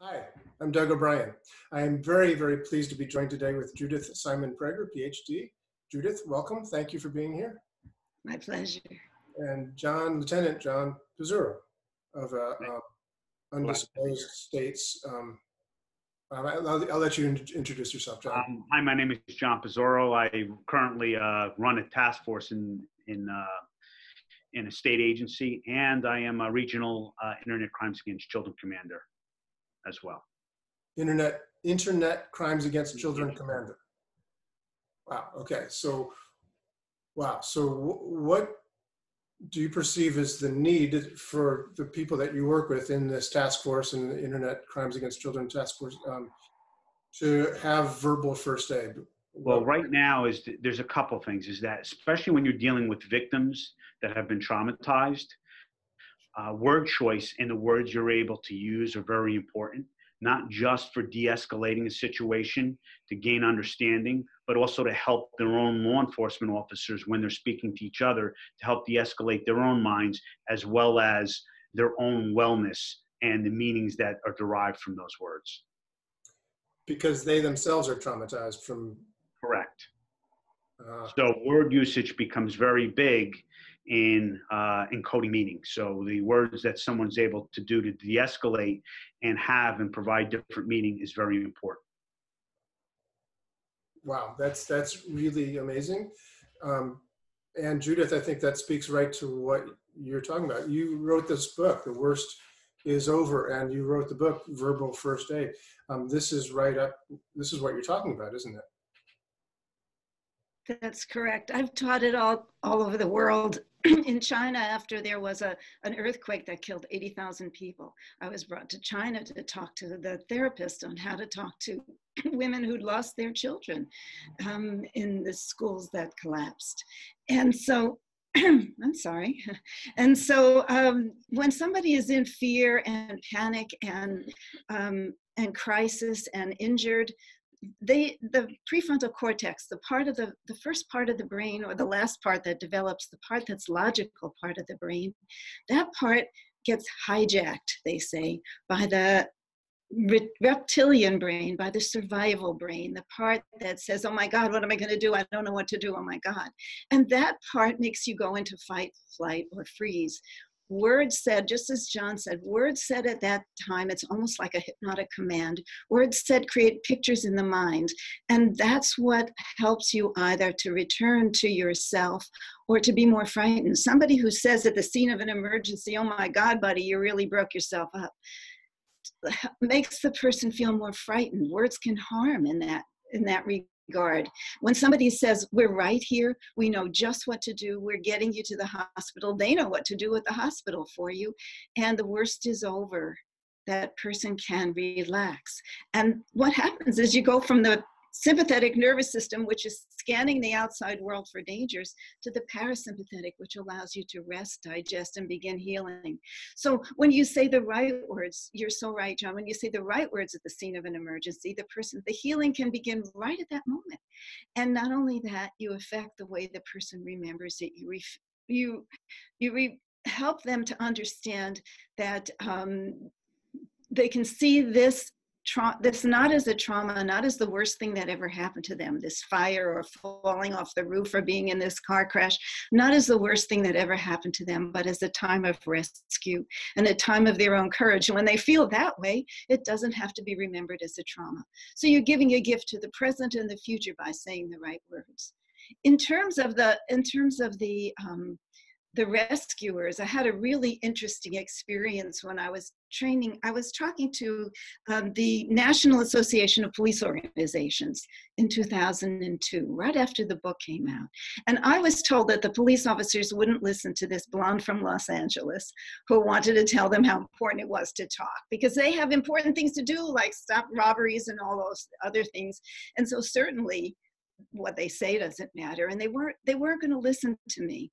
Hi, I'm Doug O'Brien. I am very, very pleased to be joined today with Judith Simon Prager, PhD. Judith, welcome. Thank you for being here. My pleasure. And Lieutenant John Pizzuro of Undisclosed States. I'll let you introduce yourself, John. Hi, my name is John Pizzuro. I currently run a task force in a state agency, and I am a regional Internet Crimes Against Children commander as well. Internet Crimes Against Children commander. Wow. Okay. So what do you perceive as the need for the people that you work with in this task force and the Internet Crimes Against Children task force to have verbal first aid? Well, right now there's a couple things. Is that especially when you're dealing with victims that have been traumatized, word choice and the words you're able to use are very important, not just for de-escalating a situation to gain understanding, but also to help their own law enforcement officers when they're speaking to each other to help de-escalate their own minds as well as their own wellness and the meanings that are derived from those words. Because they themselves are traumatized from... Correct. So word usage becomes very big in encoding meaning. So the words that someone's able to do to de-escalate and have and provide different meaning is very important. Wow, that's really amazing. And Judith, I think that speaks right to what you're talking about. You wrote this book, The Worst is Over, and you wrote the book, Verbal First Aid. This is what you're talking about, isn't it? That's correct. I've taught it all over the world. In China, after there was an earthquake that killed 80,000 people, I was brought to China to talk to the therapist on how to talk to women who'd lost their children in the schools that collapsed. And so, I'm sorry. And so when somebody is in fear and panic and crisis and injured, the prefrontal cortex, the first part of the brain, or the last part that develops, the part that's logical part of the brain, that part gets hijacked, they say, by the reptilian brain, by the survival brain, the part that says, oh my God, what am I going to do? I don't know what to do. Oh my God. And that part makes you go into fight, flight, or freeze. Words said, just as John said, words said at that time, it's almost like a hypnotic command. Words said create pictures in the mind. And that's what helps you either to return to yourself or to be more frightened. Somebody who says at the scene of an emergency, oh my God, buddy, you really broke yourself up, makes the person feel more frightened. Words can harm in that regard. When somebody says, we're right here, we know just what to do, we're getting you to the hospital, they know what to do at the hospital for you, and the worst is over, that person can relax. And what happens is you go from the sympathetic nervous system, which is scanning the outside world for dangers, to the parasympathetic, which allows you to rest, digest, and begin healing. So when you say the right words, you're so right, John, when you say the right words at the scene of an emergency, the healing can begin right at that moment. And not only that, you affect the way the person remembers it. You help them to understand that they can see this not as a trauma, not as the worst thing that ever happened to them, this fire or falling off the roof or being in this car crash, not as the worst thing that ever happened to them, but as a time of rescue and a time of their own courage. And when they feel that way, it doesn't have to be remembered as a trauma. So you're giving a gift to the present and the future by saying the right words. In terms of the rescuers, I had a really interesting experience when I was training. I was talking to the National Association of Police Organizations in 2002, right after the book came out. And I was told that the police officers wouldn't listen to this blonde from Los Angeles who wanted to tell them how important it was to talk, because they have important things to do, like stop robberies and all those other things. And so certainly what they say doesn't matter. And they weren't going to listen to me.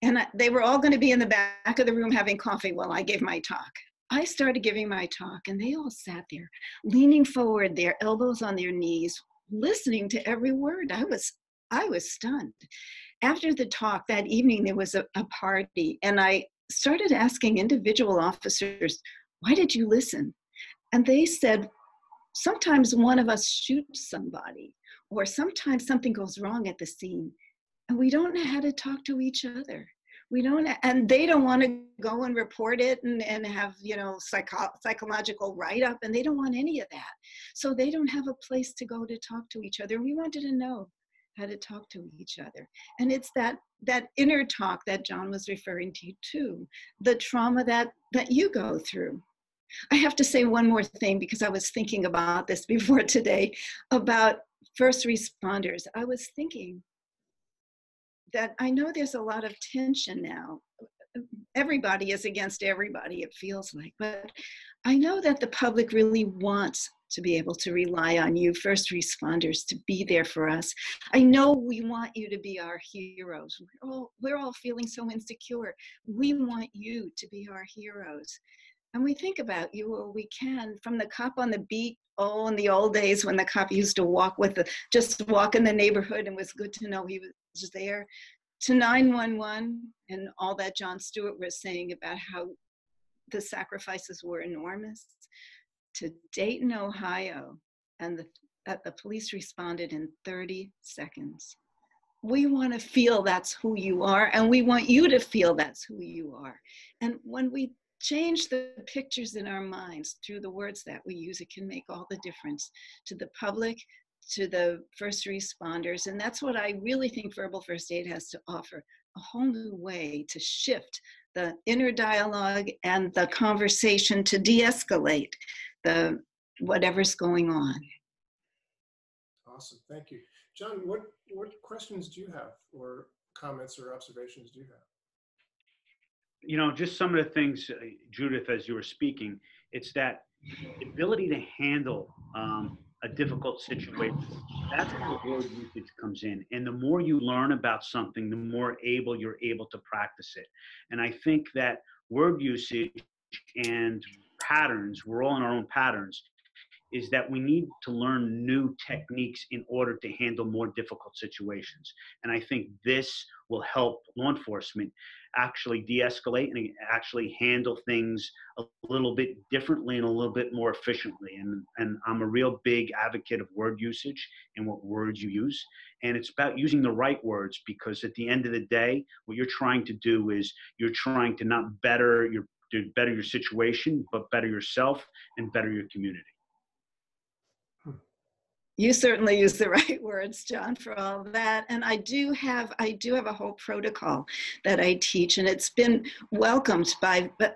And they were all going to be in the back of the room having coffee while I gave my talk. I started giving my talk, and they all sat there, leaning forward, their elbows on their knees, listening to every word. I was stunned. After the talk that evening, there was a party, and I started asking individual officers, why did you listen? And they said, sometimes one of us shoots somebody, or sometimes something goes wrong at the scene, and we don't know how to talk to each other. We don't, and they don't want to go and report it and have, psychological write-up, and they don't want any of that. So they don't have a place to go to talk to each other. We wanted to know how to talk to each other. And it's that inner talk that John was referring to too, the trauma that you go through. I have to say one more thing, because I was thinking about this before today, about first responders. I was thinking that I know there's a lot of tension now. Everybody is against everybody, it feels like, but I know that the public really wants to be able to rely on you, first responders, to be there for us. I know we want you to be our heroes. We're all feeling so insecure. We want you to be our heroes. And we think about you, or we can, from the cop on the beat, in the old days when the cop used to just walk in the neighborhood and was good to know he was there, to 911 and all that Jon Stewart was saying about how the sacrifices were enormous, to Dayton, Ohio, and that the police responded in 30 seconds. We want to feel that's who you are, and we want you to feel that's who you are. And when we change the pictures in our minds through the words that we use, it can make all the difference to the public, to the first responders. And that's what I really think verbal first aid has to offer, a whole new way to shift the inner dialogue and the conversation to de-escalate whatever's going on. Awesome, thank you. John, what questions do you have, or comments or observations do you have? Just some of the things, Judith, as you were speaking, it's that ability to handle a difficult situation. That's where word usage comes in. And the more you learn about something, the more you're able to practice it. And I think that word usage and patterns, we're all in our own patterns, is that we need to learn new techniques in order to handle more difficult situations. And I think this will help law enforcement actually de-escalate and actually handle things a little bit differently and a little bit more efficiently. And I'm a real big advocate of word usage and what words you use. And it's about using the right words, because at the end of the day, what you're trying to do is you're trying to not better your situation, but better yourself and better your community. You certainly use the right words, John, for all that. And I do have a whole protocol that I teach, and it's been welcomed by, but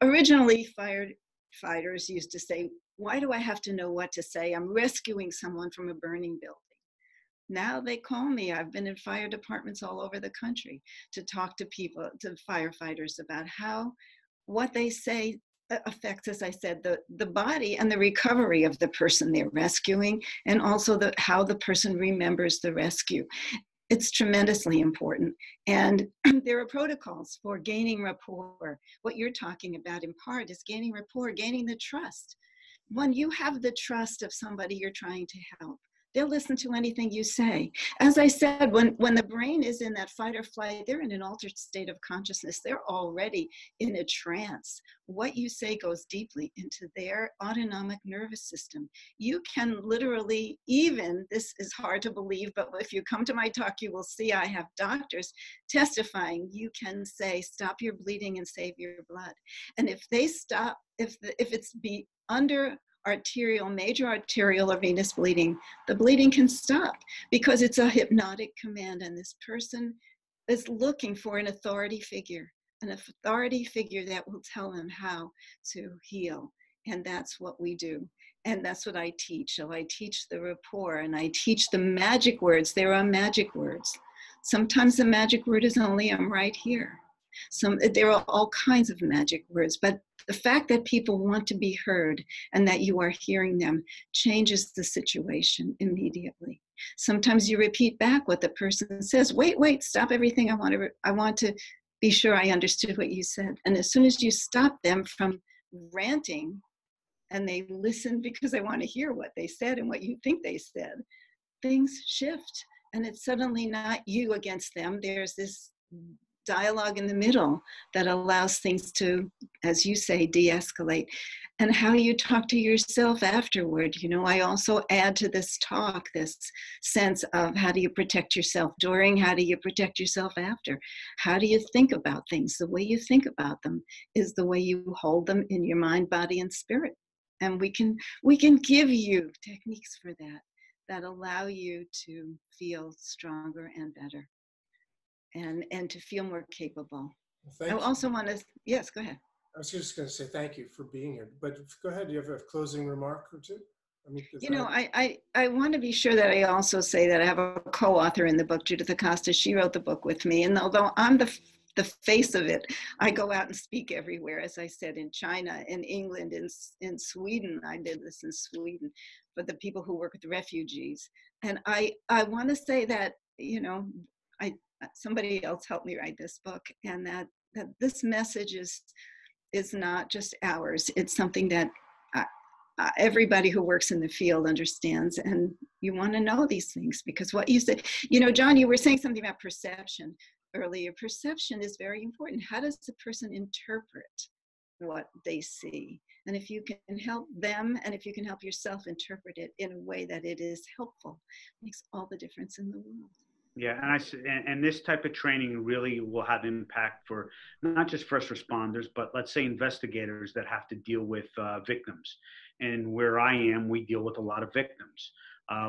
originally firefighters used to say, why do I have to know what to say? I'm rescuing someone from a burning building. Now they call me. I've been in fire departments all over the country to talk to people, to firefighters, about how what they say affects, as I said, the body and the recovery of the person they're rescuing, and also how the person remembers the rescue. It's tremendously important. And there are protocols for gaining rapport. What you're talking about in part is gaining rapport, gaining the trust. When you have the trust of somebody you're trying to help, they'll listen to anything you say. As I said, when the brain is in that fight or flight, they're in an altered state of consciousness. They're already in a trance. What you say goes deeply into their autonomic nervous system. You can literally, even, this is hard to believe, but if you come to my talk, you will see I have doctors testifying. You can say, stop your bleeding and save your blood. And if they stop, if it's under major arterial or venous bleeding, the bleeding can stop, because it's a hypnotic command, and this person is looking for an authority figure that will tell them how to heal. And that's what we do. And that's what I teach. So I teach the rapport, and I teach the magic words. There are magic words. Sometimes the magic word is only, I'm right here. There are all kinds of magic words, but the fact that people want to be heard and that you are hearing them changes the situation immediately. Sometimes you repeat back what the person says. Wait, stop everything. I want to be sure I understood what you said. And as soon as you stop them from ranting, and they listen because they want to hear what they said and what you think they said, things shift. And it's suddenly not you against them. There's this dialogue in the middle that allows things to, as you say, de-escalate. and how you talk to yourself afterward. You know, I also add to this talk this sense of how do you protect yourself during, how do you protect yourself after? How do you think about things? The way you think about them is the way you hold them in your mind, body, and spirit. And we can give you techniques for that, that allow you to feel stronger and better, and to feel more capable. Thank I you. also want to, yes, go ahead. I was just going to say thank you for being here, but go ahead. Do you have a closing remark or two? I mean, You know, I want to be sure that I also say that I have a co-author in the book, Judith Prager. She wrote the book with me. And although I'm the face of it, I go out and speak everywhere, as I said, in China, in England, in Sweden. I did this in Sweden for the people who work with refugees. And I want to say that, you know, somebody else helped me write this book, and that this message is not just ours. It's something that everybody who works in the field understands. And you want to know these things, because what you said, you know, John, you were saying something about perception earlier. Perception is very important. How does the person interpret what they see? And if you can help them, and if you can help yourself interpret it in a way that it is helpful, it makes all the difference in the world. Yeah, and this type of training really will have impact for not just first responders, but let's say investigators that have to deal with victims. And where I am, we deal with a lot of victims.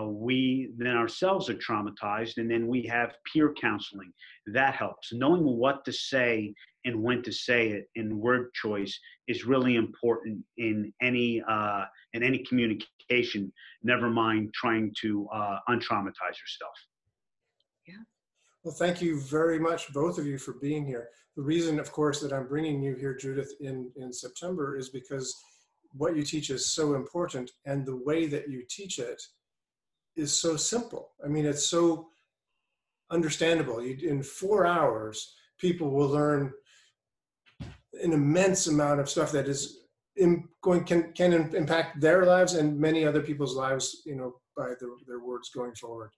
We then ourselves are traumatized, and then we have peer counseling. That helps. Knowing what to say and when to say it in word choice is really important in any communication, never mind trying to untraumatize yourself. Yeah. Well, thank you very much, both of you, for being here. The reason, of course, that I'm bringing you here, Judith, in September is because what you teach is so important, and the way that you teach it is so simple. I mean, it's so understandable. In 4 hours, people will learn an immense amount of stuff that is can impact their lives and many other people's lives, you know, by their words going forward.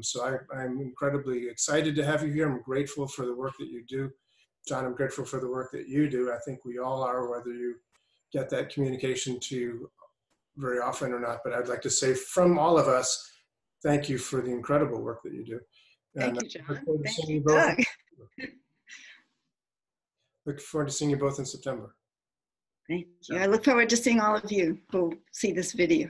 So I'm incredibly excited to have you here. I'm grateful for the work that you do. John, I'm grateful for the work that you do. I think we all are, whether you get that communication to you very often or not. But I'd like to say from all of us, thank you for the incredible work that you do. Thank you, John. Thank you, both. Doug. Look forward to seeing you both in September. Thank you. I look forward to seeing all of you who see this video.